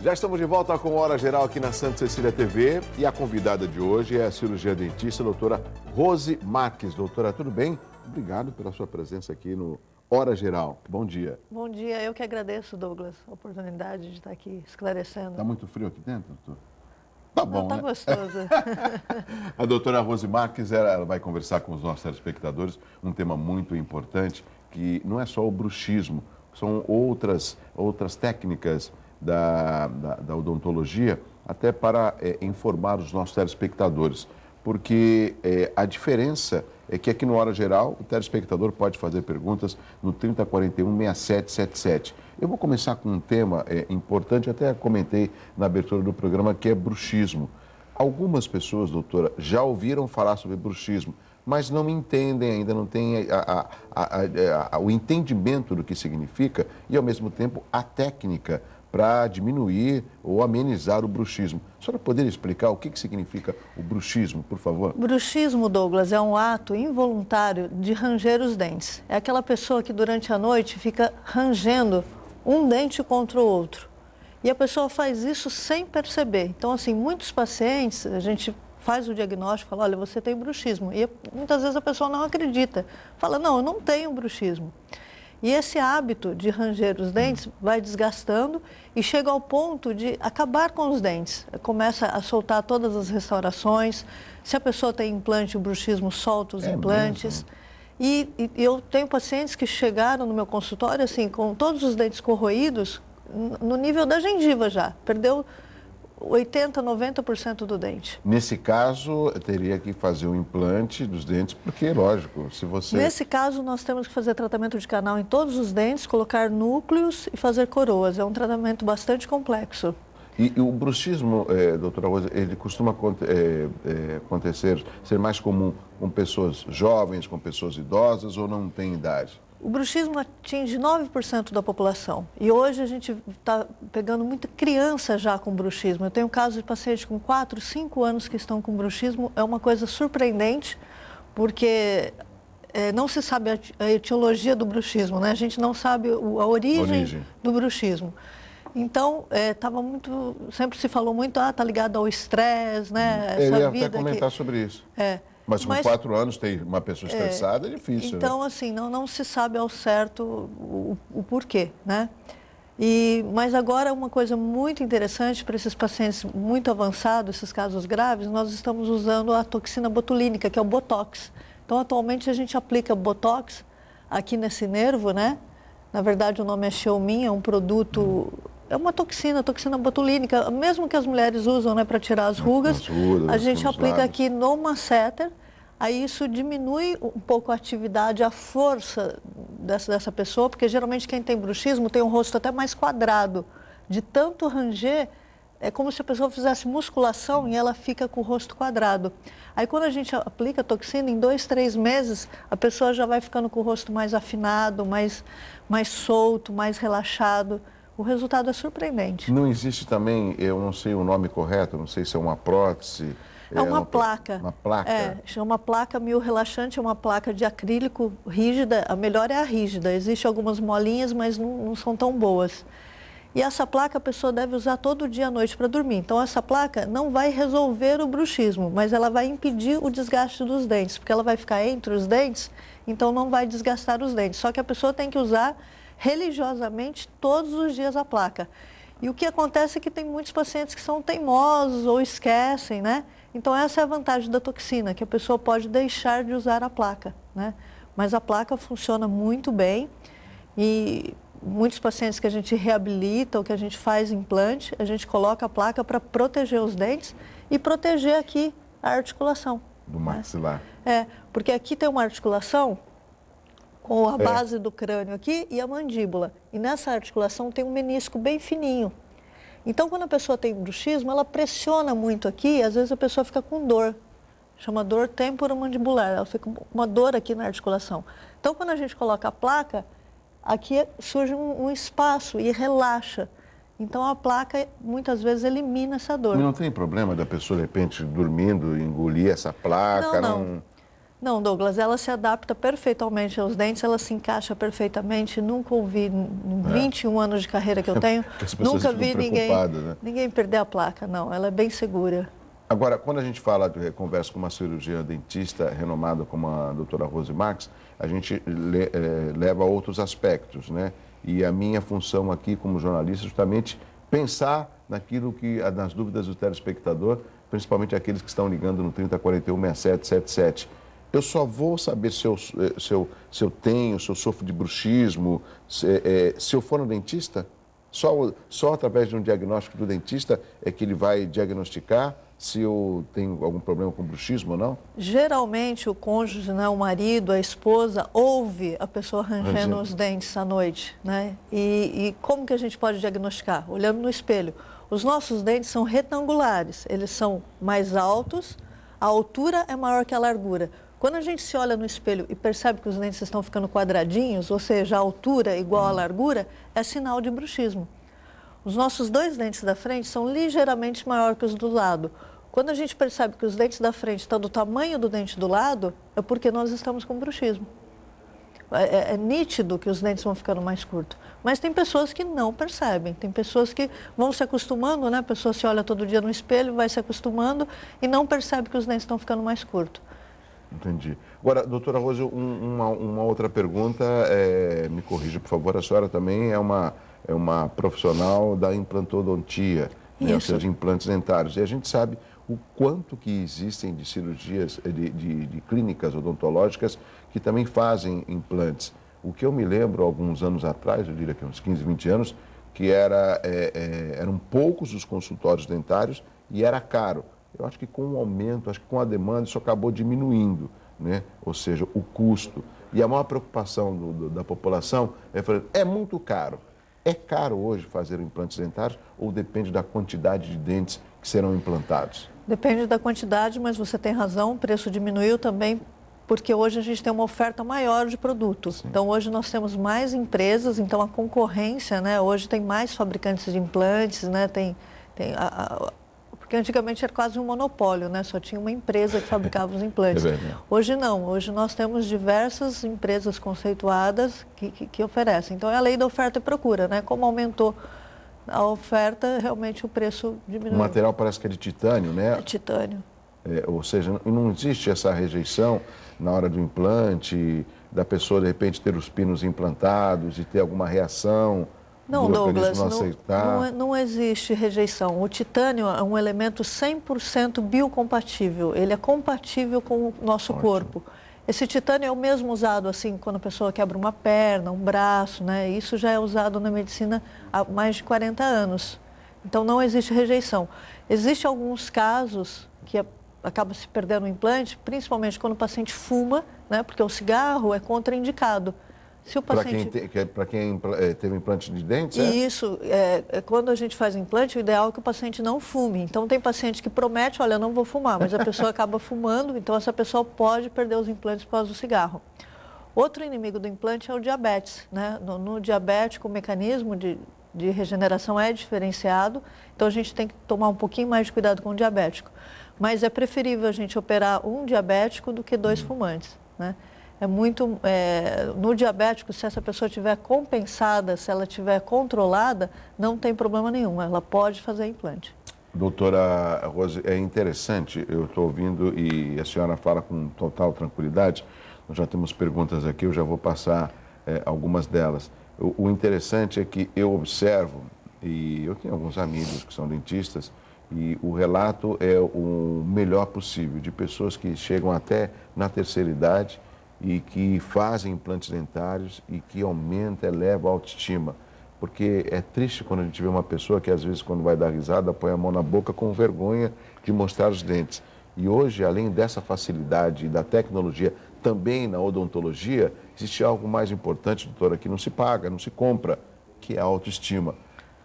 Já estamos de volta com Hora Geral aqui na Santa Cecília TV e a convidada de hoje é a cirurgia dentista, a doutora Rose Marques. Doutora, tudo bem? Obrigado pela sua presença aqui no Hora Geral. Bom dia. Bom dia, eu que agradeço, Douglas, a oportunidade de estar aqui esclarecendo. Está muito frio aqui dentro, doutor? Tá bom, tá né? Gostoso. A doutora Rose Marques, ela vai conversar com os nossos telespectadores um tema muito importante, que não é só o bruxismo, são outras técnicas da odontologia, até para informar os nossos telespectadores. Porque a diferença é que aqui no Hora Geral, o telespectador pode fazer perguntas no 3041-6777. Eu vou começar com um tema importante, até comentei na abertura do programa, que é bruxismo. Algumas pessoas, doutora, já ouviram falar sobre bruxismo, mas não entendem ainda, não têm o entendimento do que significa e, ao mesmo tempo, a técnica para diminuir ou amenizar o bruxismo. A senhora poderia explicar o que significa o bruxismo, por favor? Bruxismo, Douglas, é um ato involuntário de ranger os dentes. É aquela pessoa que durante a noite fica rangendo um dente contra o outro. E a pessoa faz isso sem perceber. Então, assim, muitos pacientes, a gente faz o diagnóstico, fala, olha, você tem bruxismo. E muitas vezes a pessoa não acredita. Fala, não, eu não tenho bruxismo. E esse hábito de ranger os dentes vai desgastando e chega ao ponto de acabar com os dentes. Começa a soltar todas as restaurações. Se a pessoa tem implante, o bruxismo solta os implantes. E eu tenho pacientes que chegaram no meu consultório assim, com todos os dentes corroídos, no nível da gengiva já. Perdeu 80%, 90% do dente. Nesse caso, teria que fazer um implante dos dentes, porque, lógico, se você... Nesse caso, nós temos que fazer tratamento de canal em todos os dentes, colocar núcleos e fazer coroas. É um tratamento bastante complexo. E o bruxismo, doutora Rosa, ele costuma acontecer, ser mais comum com pessoas jovens, com pessoas idosas ou não tem idade? O bruxismo atinge 9% da população e hoje a gente está pegando muita criança já com bruxismo. Eu tenho casos de pacientes com 4, 5 anos que estão com bruxismo. É uma coisa surpreendente porque não se sabe a etiologia do bruxismo, né? A gente não sabe a origem do bruxismo. Então, sempre se falou muito, está ligado ao estresse, né? Eu ia até comentar sobre isso. Mas com 4 anos, ter uma pessoa estressada é difícil. Então, né? Assim, não se sabe ao certo o porquê, né? Mas agora, uma coisa muito interessante para esses pacientes muito avançados, esses casos graves, nós estamos usando a toxina botulínica, que é o Botox. Então, atualmente, a gente aplica Botox aqui nesse nervo, né? Na verdade, o nome é Xeomin, é um produto... É uma toxina botulínica, mesmo que as mulheres usam, né, para tirar as rugas, a gente aplica aqui no masseter, aí isso diminui um pouco a atividade, a força dessa pessoa, porque geralmente quem tem bruxismo tem um rosto até mais quadrado, de tanto ranger, é como se a pessoa fizesse musculação e ela fica com o rosto quadrado. Aí quando a gente aplica a toxina, em 2, 3 meses, a pessoa já vai ficando com o rosto mais afinado, mais solto, mais relaxado. O resultado é surpreendente. Não existe também, eu não sei o nome correto, não sei se é uma prótese... É uma placa. Uma placa? Chama placa miorrelaxante, é uma placa de acrílico rígida. A melhor é a rígida. Existem algumas molinhas, mas não são tão boas. E essa placa a pessoa deve usar todo dia à noite para dormir. Então, essa placa não vai resolver o bruxismo, mas ela vai impedir o desgaste dos dentes, porque ela vai ficar entre os dentes, então não vai desgastar os dentes. Só que a pessoa tem que usar religiosamente todos os dias a placa. E o que acontece é que tem muitos pacientes que são teimosos ou esquecem, né? Então essa é a vantagem da toxina, que a pessoa pode deixar de usar a placa, né? Mas a placa funciona muito bem e muitos pacientes que a gente reabilita ou que a gente faz implante, a gente coloca a placa para proteger os dentes e proteger aqui a articulação. Do maxilar. Porque aqui tem uma articulação com a base do crânio aqui e a mandíbula. E nessa articulação tem um menisco bem fininho. Então, quando a pessoa tem bruxismo, ela pressiona muito aqui e às vezes a pessoa fica com dor. Chama dor temporomandibular. Ela fica com uma dor aqui na articulação. Então, quando a gente coloca a placa, aqui surge um espaço e relaxa. Então, a placa muitas vezes elimina essa dor. E não tem problema da pessoa, de repente, dormindo, engolir essa placa? Não, Douglas, ela se adapta perfeitamente aos dentes, ela se encaixa perfeitamente. Nunca ouvi, em 21 anos de carreira que eu tenho, nunca vi ninguém perder a placa, não. Ela é bem segura. Agora, quando a gente conversa com uma cirurgiã dentista renomada como a doutora Rose Marques, a gente leva a outros aspectos, né? E a minha função aqui como jornalista é justamente pensar nas dúvidas do telespectador, principalmente aqueles que estão ligando no 3041-6777. Eu só vou saber se eu tenho, se eu sofro de bruxismo, se eu for no dentista? Só através de um diagnóstico do dentista é que ele vai diagnosticar se eu tenho algum problema com bruxismo ou não? Geralmente o cônjuge, né, o marido, a esposa, ouve a pessoa rangendo os dentes à noite, né? E como que a gente pode diagnosticar? Olhando no espelho. Os nossos dentes são retangulares, eles são mais altos, a altura é maior que a largura. Quando a gente se olha no espelho e percebe que os dentes estão ficando quadradinhos, ou seja, a altura é igual à largura, é sinal de bruxismo. Os nossos dois dentes da frente são ligeiramente maiores que os do lado. Quando a gente percebe que os dentes da frente estão do tamanho do dente do lado, é porque nós estamos com bruxismo. É nítido que os dentes vão ficando mais curtos. Mas tem pessoas que não percebem. Tem pessoas que vão se acostumando, né? A pessoa se olha todo dia no espelho, vai se acostumando e não percebe que os dentes estão ficando mais curtos. Entendi. Agora, doutora Rose, uma outra pergunta, me corrija, por favor, a senhora também é uma profissional da implantodontia, né, ou seja, implantes dentários. E a gente sabe o quanto que existem de cirurgias, de clínicas odontológicas que também fazem implantes. O que eu me lembro, alguns anos atrás, eu diria que uns 15, 20 anos, que eram poucos os consultórios dentários e era caro. Eu acho que com o aumento, acho que com a demanda, isso acabou diminuindo, né? Ou seja, o custo. E a maior preocupação da população é muito caro. É caro hoje fazer implantes dentários ou depende da quantidade de dentes que serão implantados? Depende da quantidade, mas você tem razão, o preço diminuiu também porque hoje a gente tem uma oferta maior de produto. Sim. Então, hoje nós temos mais empresas, então a concorrência, né? Hoje tem mais fabricantes de implantes, né? Porque antigamente era quase um monopólio, né? Só tinha uma empresa que fabricava os implantes. Hoje não, hoje nós temos diversas empresas conceituadas que oferecem. Então é a lei da oferta e procura, né? Como aumentou a oferta, realmente o preço diminuiu. O material parece que é de titânio, né? É titânio. Ou seja, não existe essa rejeição na hora do implante, da pessoa de repente ter os pinos implantados e ter alguma reação. Não, Douglas, não existe rejeição. O titânio é um elemento 100% biocompatível. Ele é compatível com o nosso corpo. Esse titânio é o mesmo usado assim quando a pessoa quebra uma perna, um braço, né? Isso já é usado na medicina há mais de 40 anos. Então não existe rejeição. Existem alguns casos que acaba se perdendo o implante, principalmente quando o paciente fuma, né? Porque o cigarro é contraindicado. Para quem teve implante de dentes, Isso, quando a gente faz implante, o ideal é que o paciente não fume. Então, tem paciente que promete, olha, eu não vou fumar, mas a pessoa acaba fumando, então essa pessoa pode perder os implantes por causa do cigarro. Outro inimigo do implante é o diabetes, né? No diabético, o mecanismo de regeneração é diferenciado, então a gente tem que tomar um pouquinho mais de cuidado com o diabético. Mas é preferível a gente operar um diabético do que 2 fumantes, né? No diabético, se essa pessoa estiver compensada, se ela estiver controlada, não tem problema nenhum, ela pode fazer implante. Doutora Rose, é interessante, eu estou ouvindo e a senhora fala com total tranquilidade, nós já temos perguntas aqui, eu já vou passar algumas delas. O interessante é que eu observo, e eu tenho alguns amigos que são dentistas, e o relato é o melhor possível, de pessoas que chegam até na terceira idade, e que fazem implantes dentários e que aumenta, eleva a autoestima. Porque é triste quando a gente vê uma pessoa que às vezes quando vai dar risada põe a mão na boca com vergonha de mostrar os dentes. E hoje, além dessa facilidade e da tecnologia, também na odontologia, existe algo mais importante, doutora, que não se paga, não se compra, que é a autoestima.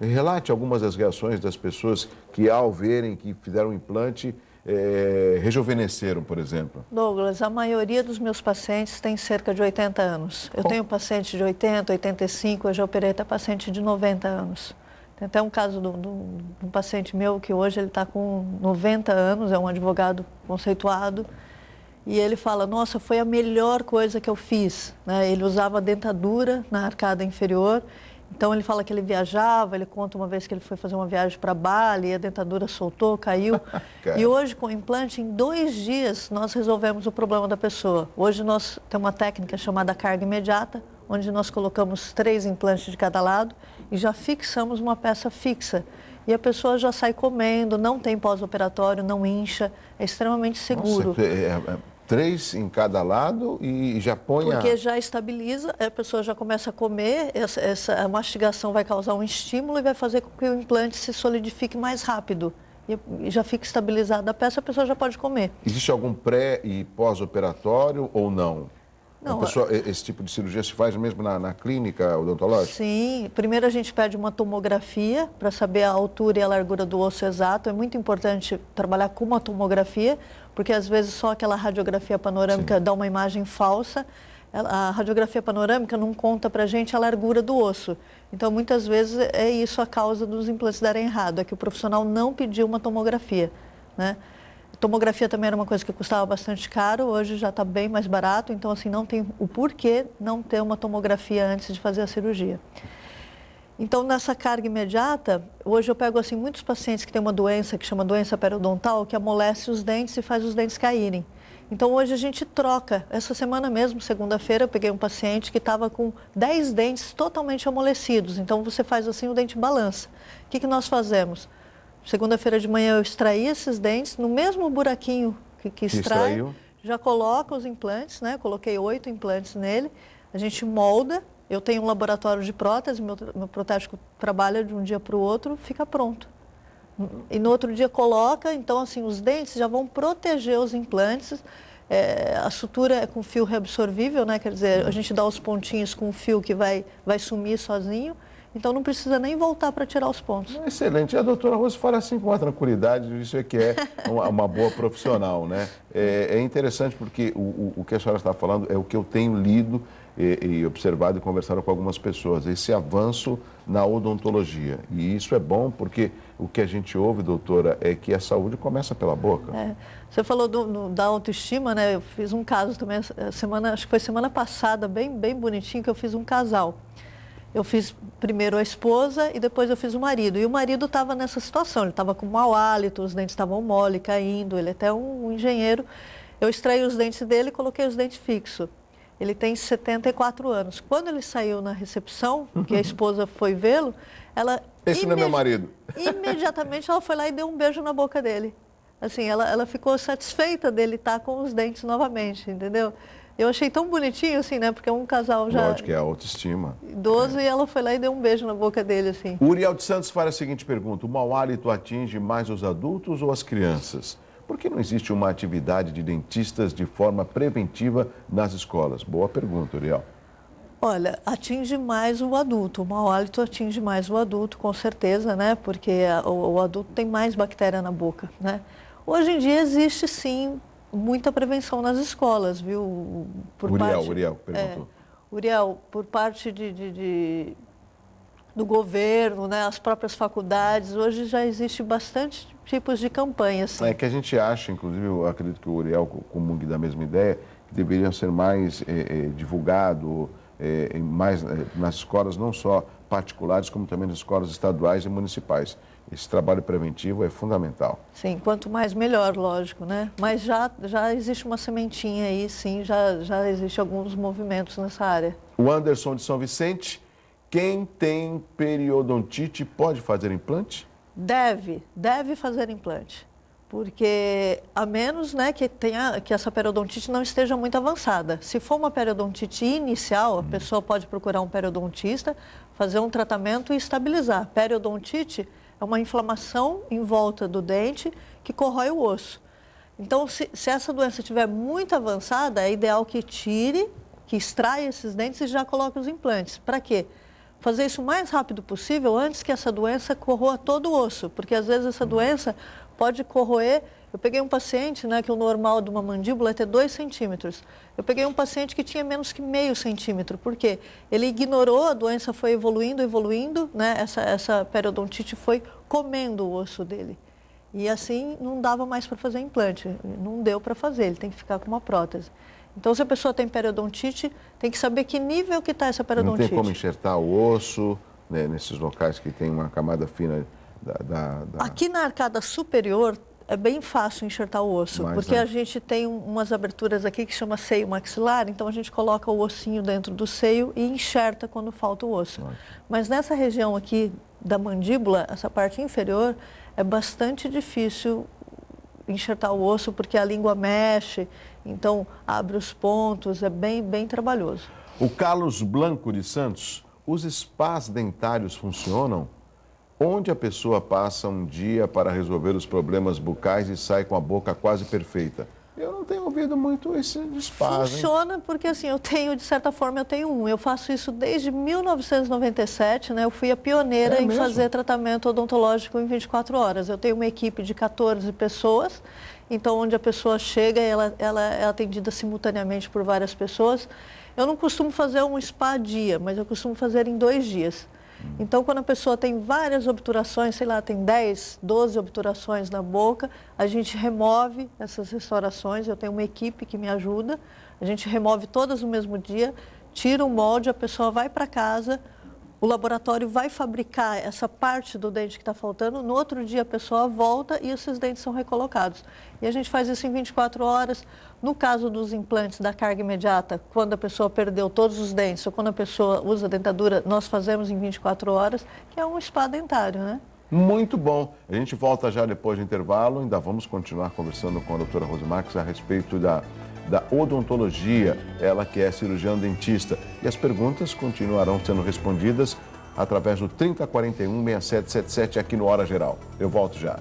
Relate algumas das reações das pessoas que ao verem que fizeram um implante, rejuvenesceram, por exemplo? Douglas, a maioria dos meus pacientes tem cerca de 80 anos. Eu tenho paciente de 80, 85, eu já operei até paciente de 90 anos. Tem até um caso de um paciente meu que hoje ele está com 90 anos, é um advogado conceituado E ele fala, nossa, foi a melhor coisa que eu fiz, né? Ele usava dentadura na arcada inferior, então ele fala que ele viajava, ele conta uma vez que ele foi fazer uma viagem para Bali, e a dentadura soltou, caiu. E hoje, com o implante, em 2 dias, nós resolvemos o problema da pessoa. Hoje nós temos uma técnica chamada carga imediata, onde nós colocamos 3 implantes de cada lado e já fixamos uma peça fixa. E a pessoa já sai comendo, não tem pós-operatório, não incha, é extremamente seguro. Nossa, 3 em cada lado e já põe Porque já estabiliza, a pessoa já começa a comer, essa mastigação vai causar um estímulo e vai fazer com que o implante se solidifique mais rápido. E já fica estabilizada a peça, a pessoa já pode comer. Existe algum pré e pós-operatório ou não? Não, Esse tipo de cirurgia se faz mesmo na clínica odontológica? Sim, primeiro a gente pede uma tomografia para saber a altura e a largura do osso exato. É muito importante trabalhar com uma tomografia, porque às vezes só aquela radiografia panorâmica dá uma imagem falsa. A radiografia panorâmica não conta para a gente a largura do osso. Então, muitas vezes é isso a causa dos implantes darem errado, é que o profissional não pediu uma tomografia, né? Tomografia também era uma coisa que custava bastante caro, hoje já está bem mais barato, então assim, não tem o porquê não ter uma tomografia antes de fazer a cirurgia. Então, nessa carga imediata, hoje eu pego assim, muitos pacientes que têm uma doença que chama doença periodontal, que amolece os dentes e faz os dentes caírem. Então, hoje a gente troca. Essa semana mesmo, segunda-feira, eu peguei um paciente que estava com 10 dentes totalmente amolecidos. Então, você faz assim, o dente balança. O que nós fazemos? Segunda-feira de manhã eu extraí esses dentes, no mesmo buraquinho que extrai, já coloco os implantes, né? Coloquei 8 implantes nele, a gente molda, eu tenho um laboratório de prótese, meu protético trabalha de um dia para o outro, fica pronto. E no outro dia coloca, então assim, os dentes já vão proteger os implantes, a sutura é com fio reabsorvível, né? Quer dizer, a gente dá os pontinhos com o fio que vai sumir sozinho. Então, não precisa nem voltar para tirar os pontos. Excelente. E a doutora Rose fala assim com uma tranquilidade, isso é que é uma boa profissional, né? É interessante porque o que a senhora está falando é o que eu tenho lido e observado e conversado com algumas pessoas, esse avanço na odontologia. E isso é bom porque o que a gente ouve, doutora, é que a saúde começa pela boca. Você falou da autoestima, né? Eu fiz um caso também, acho que foi semana passada, bem bonitinho, que eu fiz um casal. Eu fiz primeiro a esposa e depois eu fiz o marido. E o marido estava nessa situação, ele estava com mau hálito, os dentes estavam mole, caindo, ele é até um engenheiro. Eu extraí os dentes dele e coloquei os dentes fixos. Ele tem 74 anos. Quando ele saiu na recepção, que a esposa foi vê-lo, ela... Esse não é meu marido. Imediatamente ela foi lá e deu um beijo na boca dele. Assim, ela ficou satisfeita dele estar com os dentes novamente, entendeu? Eu achei tão bonitinho, assim, né? Porque é um casal já... Lógico que é a autoestima. Idoso, e ela foi lá e deu um beijo na boca dele, assim. O Uriel de Santos faz a seguinte pergunta: o mau hálito atinge mais os adultos ou as crianças? Por que não existe uma atividade de dentistas de forma preventiva nas escolas? Boa pergunta, Uriel. Olha, atinge mais o adulto. O mau hálito atinge mais o adulto, com certeza, né? Porque o adulto tem mais bactéria na boca, né? Hoje em dia existe, sim, muita prevenção nas escolas, viu? Uriel perguntou. Uriel, por parte do governo, né, as próprias faculdades, hoje já existe bastante tipos de campanhas. Sim. É que a gente acha, inclusive, eu acredito que o Uriel comungue da mesma ideia, que deveriam ser mais divulgado, mais nas escolas, não só particulares, como também nas escolas estaduais e municipais. Esse trabalho preventivo é fundamental. Sim, quanto mais melhor, lógico, né? Mas já existe uma sementinha aí, sim, já existe alguns movimentos nessa área. O Anderson de São Vicente: quem tem periodontite pode fazer implante? Deve fazer implante, porque a menos, né, que essa periodontite não esteja muito avançada. Se for uma periodontite inicial, a pessoa pode procurar um periodontista, fazer um tratamento e estabilizar. Periodontite é uma inflamação em volta do dente que corrói o osso. Então, se essa doença estiver muito avançada, é ideal que tire, que extraia esses dentes e já coloque os implantes. Para quê? Fazer isso o mais rápido possível antes que essa doença corroa todo o osso, porque às vezes essa doença pode corroer. Eu peguei um paciente, né, que o normal de uma mandíbula é ter 2 centímetros. Eu peguei um paciente que tinha menos que meio centímetro. Por quê? Ele ignorou, a doença foi evoluindo, né? Essa periodontite foi comendo o osso dele. E assim não dava mais para fazer implante, não deu para fazer, ele tem que ficar com uma prótese. Então, se a pessoa tem periodontite, tem que saber que nível que está essa periodontite. Não tem como enxertar o osso, né, nesses locais que tem uma camada fina Aqui na arcada superior é bem fácil enxertar o osso, porque a gente tem umas aberturas aqui que chama seio maxilar, então a gente coloca o ossinho dentro do seio e enxerta quando falta o osso. Mas nessa região aqui da mandíbula, essa parte inferior, é bastante difícil enxertar o osso porque a língua mexe, então abre os pontos, é bem trabalhoso. O Carlos Blanco de Santos, os spas dentários funcionam? Onde a pessoa passa um dia para resolver os problemas bucais e sai com a boca quase perfeita? Eu não tenho ouvido muito esse spa. Funciona porque, assim, de certa forma, eu tenho um. Eu faço isso desde 1997, né? Eu fui a pioneira em fazer tratamento odontológico em 24 horas. Eu tenho uma equipe de 14 pessoas, então, onde a pessoa chega, ela é atendida simultaneamente por várias pessoas. Eu não costumo fazer um spa a dia, mas eu costumo fazer em 2 dias. Então, quando a pessoa tem várias obturações, sei lá, tem 10, 12 obturações na boca, a gente remove essas restaurações, eu tenho uma equipe que me ajuda, a gente remove todas no mesmo dia, tira o molde, a pessoa vai para casa, o laboratório vai fabricar essa parte do dente que está faltando, no outro dia a pessoa volta e esses dentes são recolocados. E a gente faz isso em 24 horas. No caso dos implantes da carga imediata, quando a pessoa perdeu todos os dentes ou quando a pessoa usa dentadura, nós fazemos em 24 horas, que é um spa dentário, né? Muito bom. A gente volta já depois do intervalo, ainda vamos continuar conversando com a doutora Rose Marques a respeito da odontologia, ela que é cirurgiã dentista. E as perguntas continuarão sendo respondidas através do 3041-6777 aqui no Hora Geral. Eu volto já.